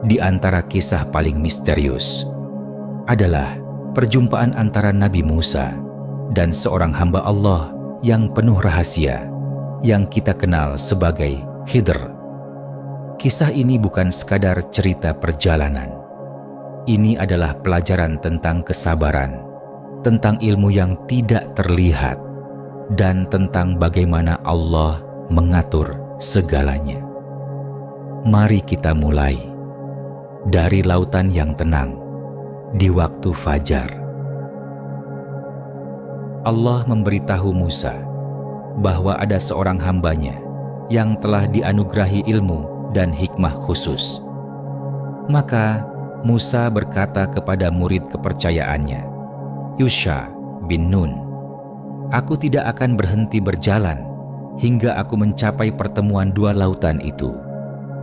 di antara kisah paling misterius adalah perjumpaan antara Nabi Musa dan seorang hamba Allah yang penuh rahasia yang kita kenal sebagai Khidr. Kisah ini bukan sekadar cerita perjalanan. Ini adalah pelajaran tentang kesabaran, tentang ilmu yang tidak terlihat, dan tentang bagaimana Allah mengatur segalanya. Mari kita mulai dari lautan yang tenang di waktu fajar. Allah memberitahu Musa bahwa ada seorang hambanya yang telah dianugerahi ilmu dan hikmah khusus. Maka Musa berkata kepada murid kepercayaannya, Yusha bin Nun, "Aku tidak akan berhenti berjalan hingga aku mencapai pertemuan dua lautan itu,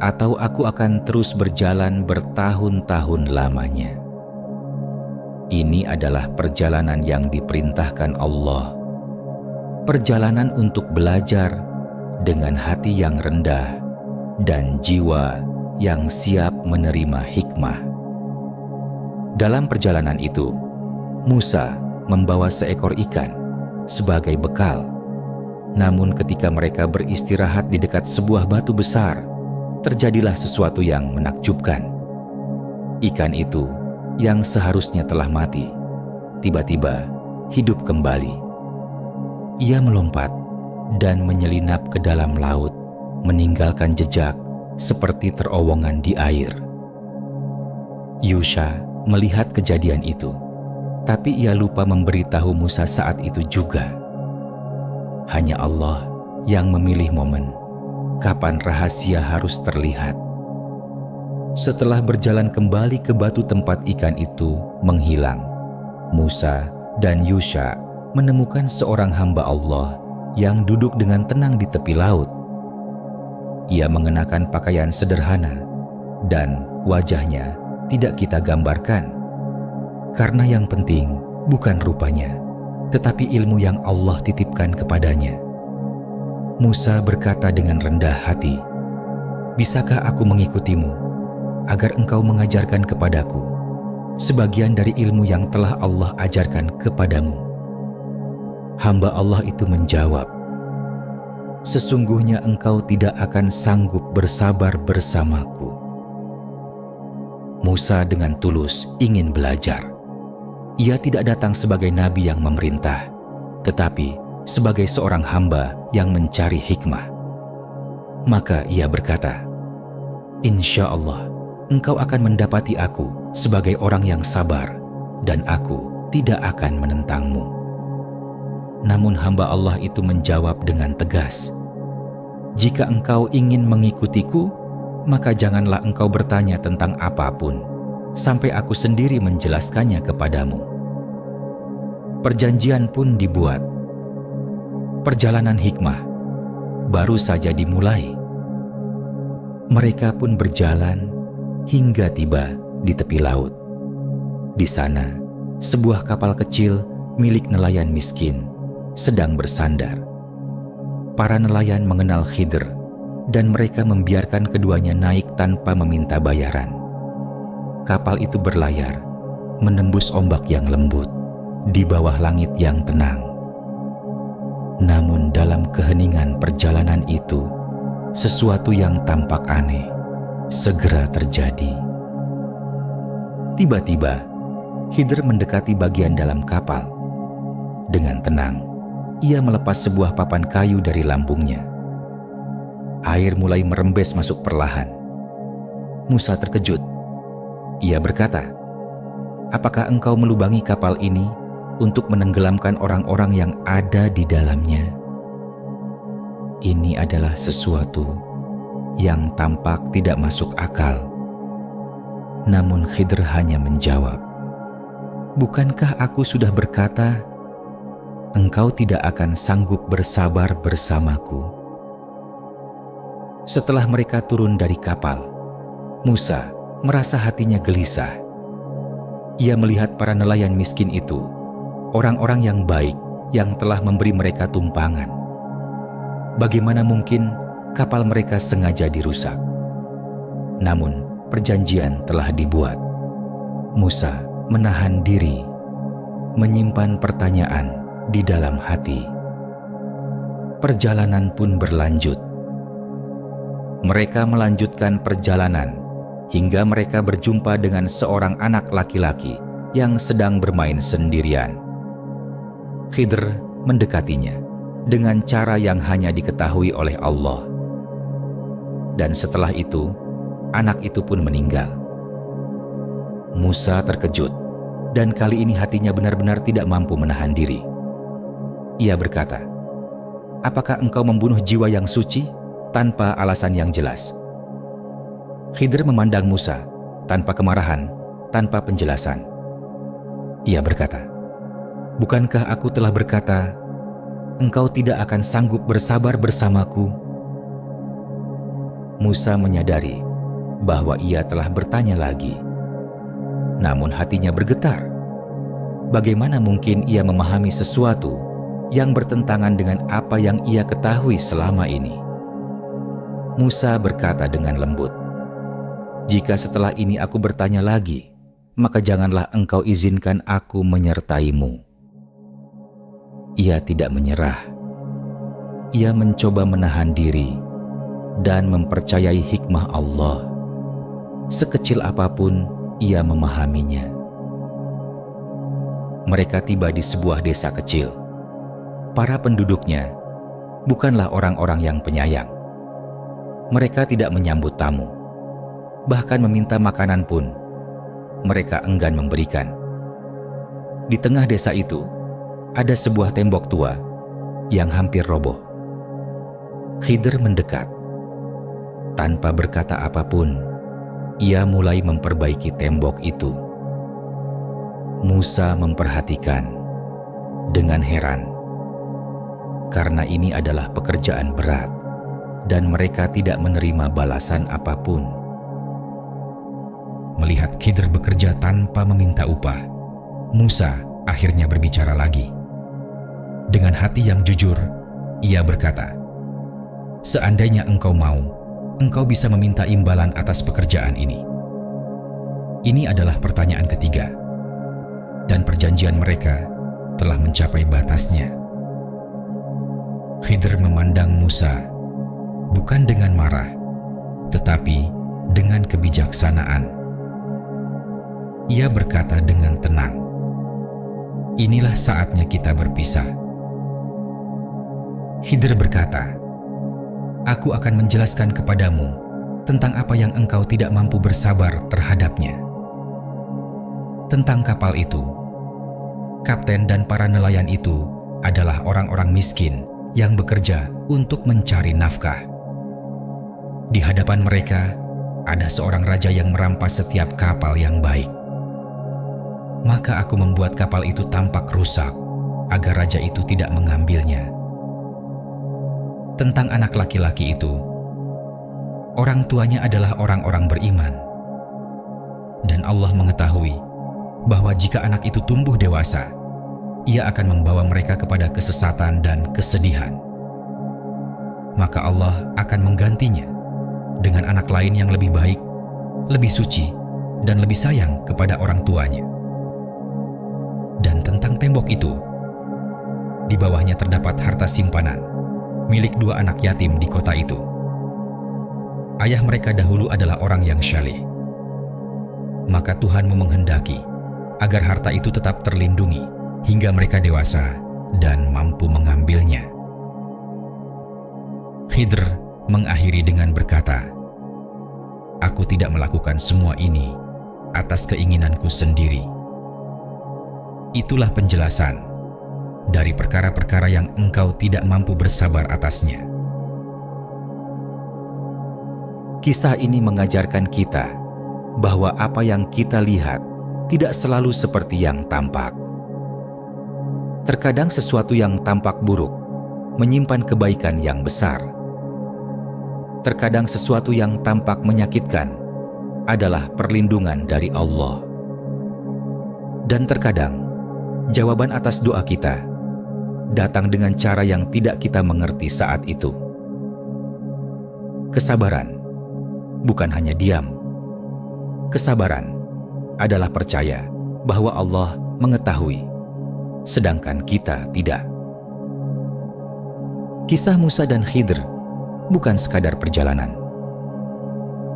atau aku akan terus berjalan bertahun-tahun lamanya." Ini adalah perjalanan yang diperintahkan Allah. Perjalanan untuk belajar dengan hati yang rendah dan jiwa yang siap menerima hikmah. Dalam perjalanan itu, Musa membawa seekor ikan sebagai bekal. Namun ketika mereka beristirahat di dekat sebuah batu besar, terjadilah sesuatu yang menakjubkan. Ikan itu yang seharusnya telah mati, tiba-tiba hidup kembali. Ia melompat dan menyelinap ke dalam laut, meninggalkan jejak seperti terowongan di air. Yusha melihat kejadian itu, tapi ia lupa memberitahu Musa saat itu juga. Hanya Allah yang memilih momen kapan rahasia harus terlihat. Setelah berjalan kembali ke batu tempat ikan itu menghilang, Musa dan Yusha menemukan seorang hamba Allah yang duduk dengan tenang di tepi laut. Ia mengenakan pakaian sederhana dan wajahnya tidak kita gambarkan, karena yang penting bukan rupanya, tetapi ilmu yang Allah titipkan kepadanya. Musa berkata dengan rendah hati, "Bisakah aku mengikutimu agar engkau mengajarkan kepadaku sebagian dari ilmu yang telah Allah ajarkan kepadamu?" Hamba Allah itu menjawab, "Sesungguhnya engkau tidak akan sanggup bersabar bersamaku." Musa dengan tulus ingin belajar. Ia tidak datang sebagai nabi yang memerintah, tetapi sebagai seorang hamba yang mencari hikmah. Maka ia berkata, "Insya Allah, engkau akan mendapati aku sebagai orang yang sabar, dan aku tidak akan menentangmu." Namun hamba Allah itu menjawab dengan tegas, "Jika engkau ingin mengikutiku, maka janganlah engkau bertanya tentang apapun, sampai aku sendiri menjelaskannya kepadamu." Perjanjian pun dibuat. Perjalanan hikmah baru saja dimulai. Mereka pun berjalan hingga tiba di tepi laut. Di sana, sebuah kapal kecil milik nelayan miskin sedang bersandar. Para nelayan mengenal Khidr dan mereka membiarkan keduanya naik tanpa meminta bayaran. Kapal itu berlayar, menembus ombak yang lembut di bawah langit yang tenang. Namun dalam keheningan perjalanan itu, sesuatu yang tampak aneh segera terjadi. Tiba-tiba, Khidr mendekati bagian dalam kapal. Dengan tenang, ia melepas sebuah papan kayu dari lambungnya. Air mulai merembes masuk perlahan. Musa terkejut. Ia berkata, "Apakah engkau melubangi kapal ini untuk menenggelamkan orang-orang yang ada di dalamnya?" Ini adalah sesuatu yang tampak tidak masuk akal. Namun Khidr hanya menjawab, "Bukankah aku sudah berkata, engkau tidak akan sanggup bersabar bersamaku?" Setelah mereka turun dari kapal, Musa merasa hatinya gelisah. Ia melihat para nelayan miskin itu, orang-orang yang baik yang telah memberi mereka tumpangan. Bagaimana mungkin kapal mereka sengaja dirusak? Namun, perjanjian telah dibuat. Musa menahan diri, menyimpan pertanyaan di dalam hati. Perjalanan pun berlanjut. Mereka melanjutkan perjalanan hingga mereka berjumpa dengan seorang anak laki-laki yang sedang bermain sendirian. Khidr mendekatinya dengan cara yang hanya diketahui oleh Allah. Dan setelah itu, anak itu pun meninggal. Musa terkejut, dan kali ini hatinya benar-benar tidak mampu menahan diri. Ia berkata, "Apakah engkau membunuh jiwa yang suci tanpa alasan yang jelas?" Khidr memandang Musa tanpa kemarahan, tanpa penjelasan. Ia berkata, "Bukankah aku telah berkata, engkau tidak akan sanggup bersabar bersamaku?" Musa menyadari bahwa ia telah bertanya lagi. Namun hatinya bergetar. Bagaimana mungkin ia memahami sesuatu yang bertentangan dengan apa yang ia ketahui selama ini? Musa berkata dengan lembut, "Jika setelah ini aku bertanya lagi, maka janganlah engkau izinkan aku menyertaimu." Ia tidak menyerah. Ia mencoba menahan diri dan mempercayai hikmah Allah. Sekecil apapun ia memahaminya. Mereka tiba di sebuah desa kecil. Para penduduknya bukanlah orang-orang yang penyayang. Mereka tidak menyambut tamu. Bahkan meminta makanan pun mereka enggan memberikan. Di tengah desa itu ada sebuah tembok tua yang hampir roboh. Khidr mendekat. Tanpa berkata apapun, ia mulai memperbaiki tembok itu. Musa memperhatikan dengan heran, karena ini adalah pekerjaan berat dan mereka tidak menerima balasan apapun. Melihat Khidr bekerja tanpa meminta upah, Musa akhirnya berbicara lagi. Dengan hati yang jujur, ia berkata, "Seandainya engkau mau, engkau bisa meminta imbalan atas pekerjaan ini." Ini adalah pertanyaan ketiga, dan perjanjian mereka telah mencapai batasnya. Khidr memandang Musa bukan dengan marah, tetapi dengan kebijaksanaan. Ia berkata dengan tenang, "Inilah saatnya kita berpisah." Khidr berkata, "Aku akan menjelaskan kepadamu tentang apa yang engkau tidak mampu bersabar terhadapnya." Tentang kapal itu, kapten dan para nelayan itu adalah orang-orang miskin yang bekerja untuk mencari nafkah. Di hadapan mereka ada seorang raja yang merampas setiap kapal yang baik. Maka aku membuat kapal itu tampak rusak agar raja itu tidak mengambilnya. Tentang anak laki-laki itu, orang tuanya adalah orang-orang beriman. Dan Allah mengetahui bahwa jika anak itu tumbuh dewasa, ia akan membawa mereka kepada kesesatan dan kesedihan. Maka Allah akan menggantinya dengan anak lain yang lebih baik, lebih suci, dan lebih sayang kepada orang tuanya. Dan tentang tembok itu, di bawahnya terdapat harta simpanan milik dua anak yatim di kota itu. Ayah mereka dahulu adalah orang yang syaleh. Maka Tuhanmu menghendaki agar harta itu tetap terlindungi hingga mereka dewasa dan mampu mengambilnya. Khidr mengakhiri dengan berkata, "Aku tidak melakukan semua ini atas keinginanku sendiri." Itulah penjelasan dari perkara-perkara yang engkau tidak mampu bersabar atasnya. Kisah ini mengajarkan kita bahwa apa yang kita lihat tidak selalu seperti yang tampak. Terkadang sesuatu yang tampak buruk menyimpan kebaikan yang besar. Terkadang sesuatu yang tampak menyakitkan adalah perlindungan dari Allah. Dan terkadang jawaban atas doa kita datang dengan cara yang tidak kita mengerti saat itu. Kesabaran bukan hanya diam, Kesabaran adalah percaya bahwa Allah mengetahui, sedangkan kita tidak. Kisah Musa dan Khidr bukan sekadar perjalanan.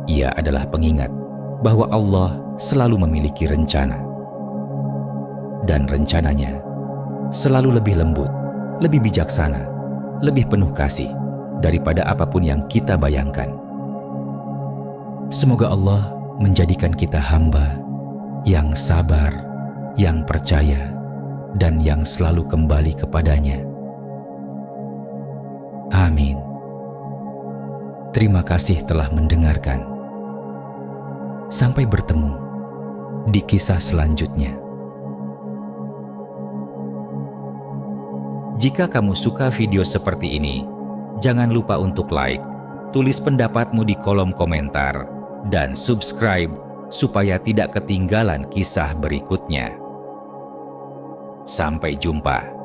Ia adalah pengingat bahwa Allah selalu memiliki rencana. Dan rencananya selalu lebih lembut, lebih bijaksana, lebih penuh kasih daripada apapun yang kita bayangkan. Semoga Allah menjadikan kita hamba yang sabar, yang percaya, dan yang selalu kembali kepadanya. Amin. Terima kasih telah mendengarkan. Sampai bertemu di kisah selanjutnya. Jika kamu suka video seperti ini, jangan lupa untuk like, tulis pendapatmu di kolom komentar, dan subscribe supaya tidak ketinggalan kisah berikutnya. Sampai jumpa.